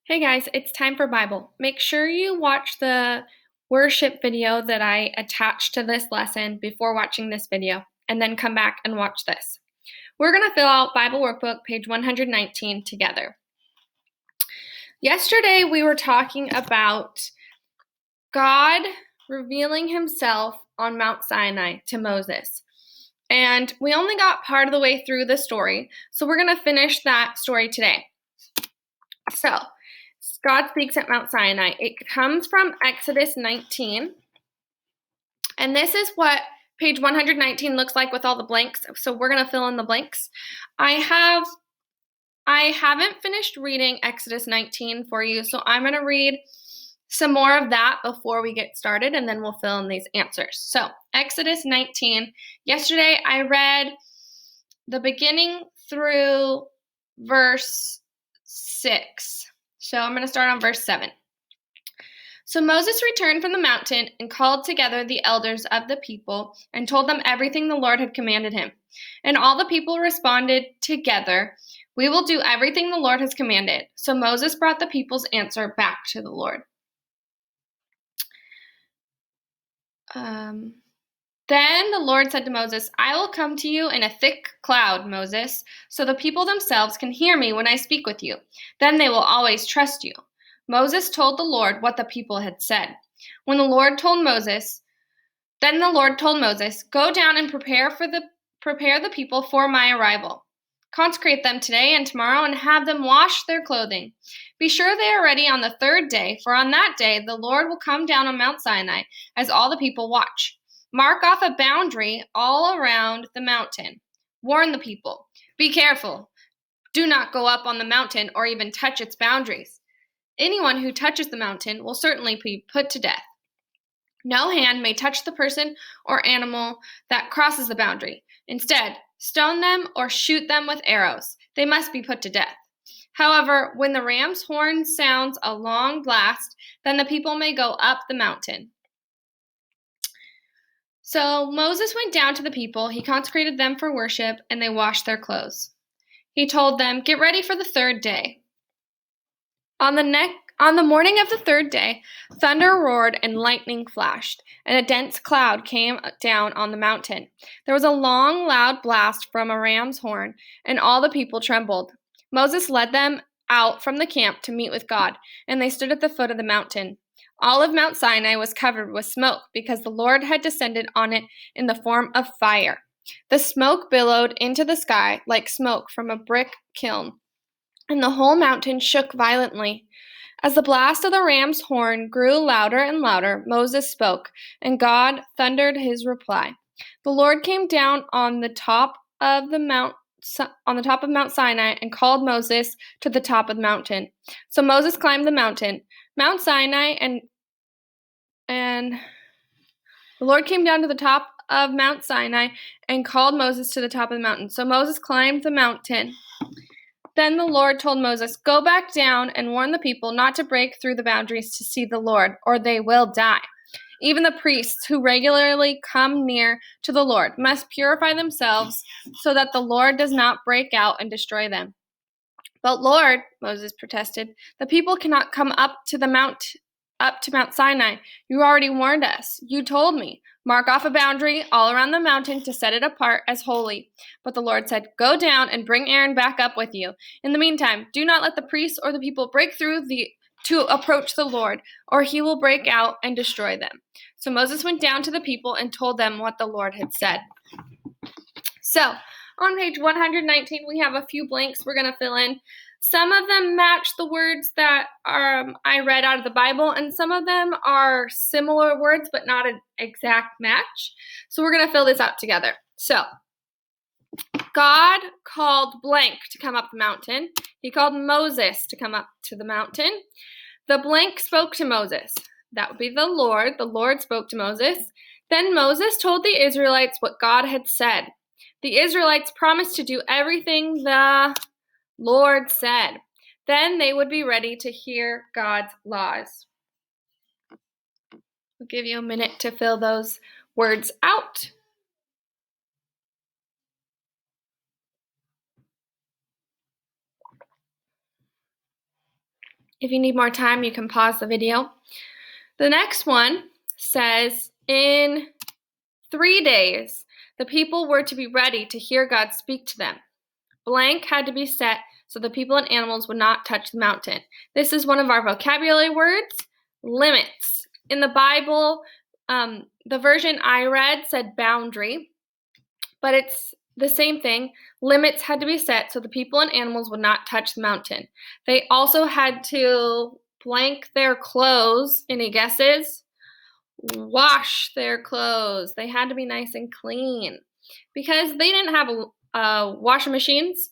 Hey guys, it's time for Bible. Make sure you watch the worship video that I attached to this lesson before watching this video, and then come back and watch this. We're going to fill out Bible Workbook, page 119, together. Yesterday we were talking about God revealing himself on Mount Sinai to Moses. And we only got part of the way through the story, so we're going to finish that story today. So, God speaks at Mount Sinai. It comes from Exodus 19. And this is what page 119 looks like with all the blanks. So we're going to fill in the blanks. I haven't finished reading Exodus 19 for you, so I'm going to read some more of that before we get started, and then we'll fill in these answers. So, Exodus 19. Yesterday I read the beginning through verse 6. So I'm going to start on verse 7. So Moses returned from the mountain and called together the elders of the people and told them everything the Lord had commanded him. And all the people responded together, "We will do everything the Lord has commanded." So Moses brought the people's answer back to the Lord. Then the Lord said to Moses, "I will come to you in a thick cloud, Moses, so the people themselves can hear me when I speak with you. Then they will always trust you." Moses told the Lord what the people had said. Then the Lord told Moses, "Go down and prepare the people for my arrival. Consecrate them today and tomorrow and have them wash their clothing. Be sure they are ready on the third day, for on that day the Lord will come down on Mount Sinai as all the people watch. Mark off a boundary all around the mountain. Warn the people. Be careful. Do not go up on the mountain or even touch its boundaries. Anyone who touches the mountain will certainly be put to death. No hand may touch the person or animal that crosses the boundary. Instead, stone them or shoot them with arrows. They must be put to death. However, when the ram's horn sounds a long blast, then the people may go up the mountain." So Moses went down to the people, he consecrated them for worship, and they washed their clothes. He told them, "Get ready for the third day." On the morning of the third day, thunder roared and lightning flashed, and a dense cloud came down on the mountain. There was a long, loud blast from a ram's horn, and all the people trembled. Moses led them out from the camp to meet with God, and they stood at the foot of the mountain. All of Mount Sinai was covered with smoke because the Lord had descended on it in the form of fire. The smoke billowed into the sky like smoke from a brick kiln, and the whole mountain shook violently. As the blast of the ram's horn grew louder and louder, Moses spoke, and God thundered his reply. The Lord came down on the top of Mount Sinai and called Moses to the top of the mountain. So Moses climbed the mountain, Mount Sinai, and the Lord came down to the top of Mount Sinai and called Moses to the top of the mountain. So Moses climbed the mountain. Then the Lord told Moses, "Go back down and warn the people not to break through the boundaries to see the Lord, or they will die. Even the priests who regularly come near to the Lord must purify themselves so that the Lord does not break out and destroy them." "But Lord," Moses protested, "the people cannot come up to Mount Sinai. You already warned us. You told me, 'Mark off a boundary all around the mountain to set it apart as holy.'" But the Lord said, "Go down and bring Aaron back up with you. In the meantime, do not let the priests or the people break through to approach the Lord, or he will break out and destroy them." So Moses went down to the people and told them what the Lord had said. So, on page 119, we have a few blanks we're going to fill in. Some of them match the words that I read out of the Bible, and some of them are similar words, but not an exact match. So we're going to fill this out together. So, God called blank to come up the mountain. He called Moses to come up to the mountain. The blank spoke to Moses. That would be the Lord. The Lord spoke to Moses. Then Moses told the Israelites what God had said. The Israelites promised to do everything the Lord said. Then they would be ready to hear God's laws. I'll give you a minute to fill those words out. If you need more time, you can pause the video. The next one says, in 3 days, the people were to be ready to hear God speak to them. Blank had to be set so the people and animals would not touch the mountain. This is one of our vocabulary words, limits. In the Bible, the version I read said boundary, but it's the same thing. Limits had to be set so the people and animals would not touch the mountain. They also had to blank their clothes. Any guesses? Wash their clothes. They had to be nice and clean. Because they didn't have washing machines,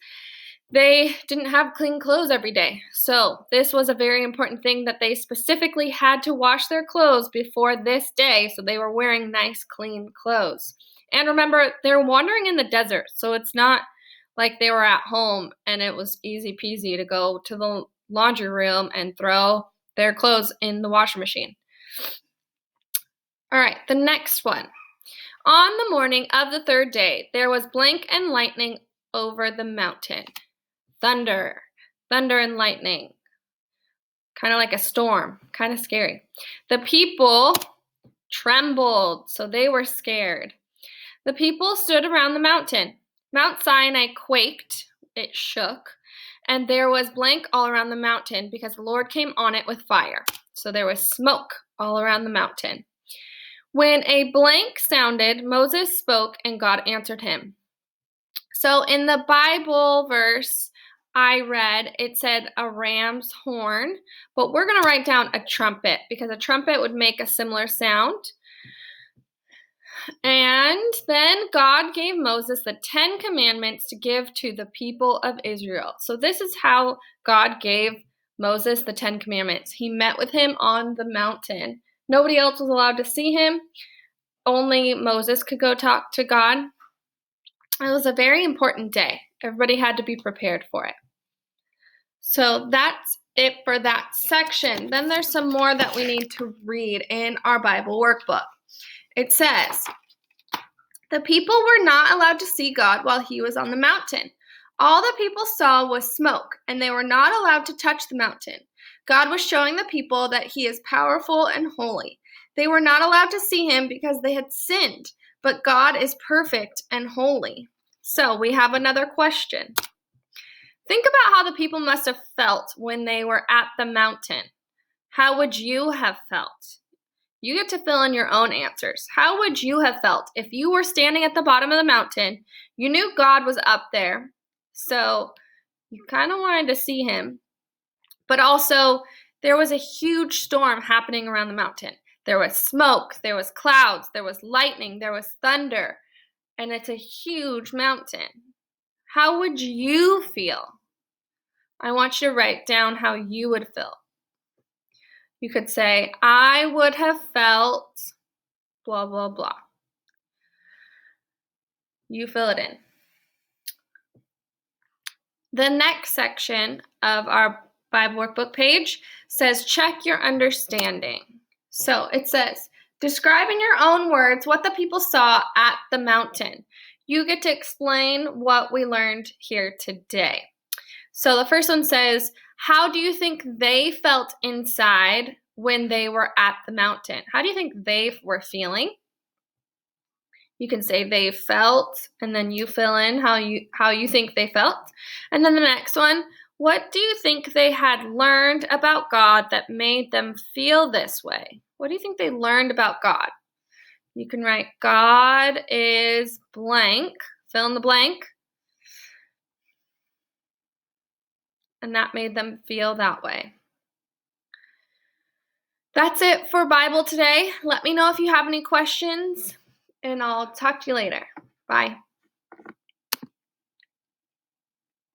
they didn't have clean clothes every day. So this was a very important thing, that they specifically had to wash their clothes before this day, so they were wearing nice, clean clothes. And remember, they're wandering in the desert, so it's not like they were at home and it was easy peasy to go to the laundry room and throw their clothes in the washing machine. All right, the next one. On the morning of the 3rd day, there was blank and lightning over the mountain. Thunder and lightning. Kind of like a storm, kind of scary. The people trembled, so they were scared. The people stood around the mountain. Mount Sinai quaked, it shook, and there was blank all around the mountain because the Lord came on it with fire. So there was smoke all around the mountain. When a blank sounded, Moses spoke and God answered him. So in the Bible verse I read, it said a ram's horn, but we're going to write down a trumpet because a trumpet would make a similar sound. And then God gave Moses the 10 commandments to give to the people of Israel. So this is how God gave Moses the 10 commandments. He met with him on the mountain. Nobody else was allowed to see him. Only Moses could go talk to God. It was a very important day. Everybody had to be prepared for it. So that's it for that section. Then there's some more that we need to read in our Bible workbook. It says, the people were not allowed to see God while he was on the mountain. All the people saw was smoke, and they were not allowed to touch the mountain. God was showing the people that he is powerful and holy. They were not allowed to see him because they had sinned, but God is perfect and holy. So we have another question. Think about how the people must have felt when they were at the mountain. How would you have felt? You get to fill in your own answers. How would you have felt if you were standing at the bottom of the mountain? You knew God was up there, so you kind of wanted to see him. But also, there was a huge storm happening around the mountain. There was smoke, there was clouds, there was lightning, there was thunder, and it's a huge mountain. How would you feel? I want you to write down how you would feel. You could say, I would have felt blah, blah, blah. You fill it in. The next section of our Bible workbook page says, check your understanding. So it says, describe in your own words what the people saw at the mountain. You get to explain what we learned here today. So the first one says, how do you think they felt inside when they were at the mountain? How do you think they were feeling? You can say they felt, and then you fill in how you think they felt. And then the next one, what do you think they had learned about God that made them feel this way? What do you think they learned about God? You can write, God is blank, fill in the blank. And that made them feel that way. That's it for Bible today. Let me know if you have any questions, and I'll talk to you later. Bye.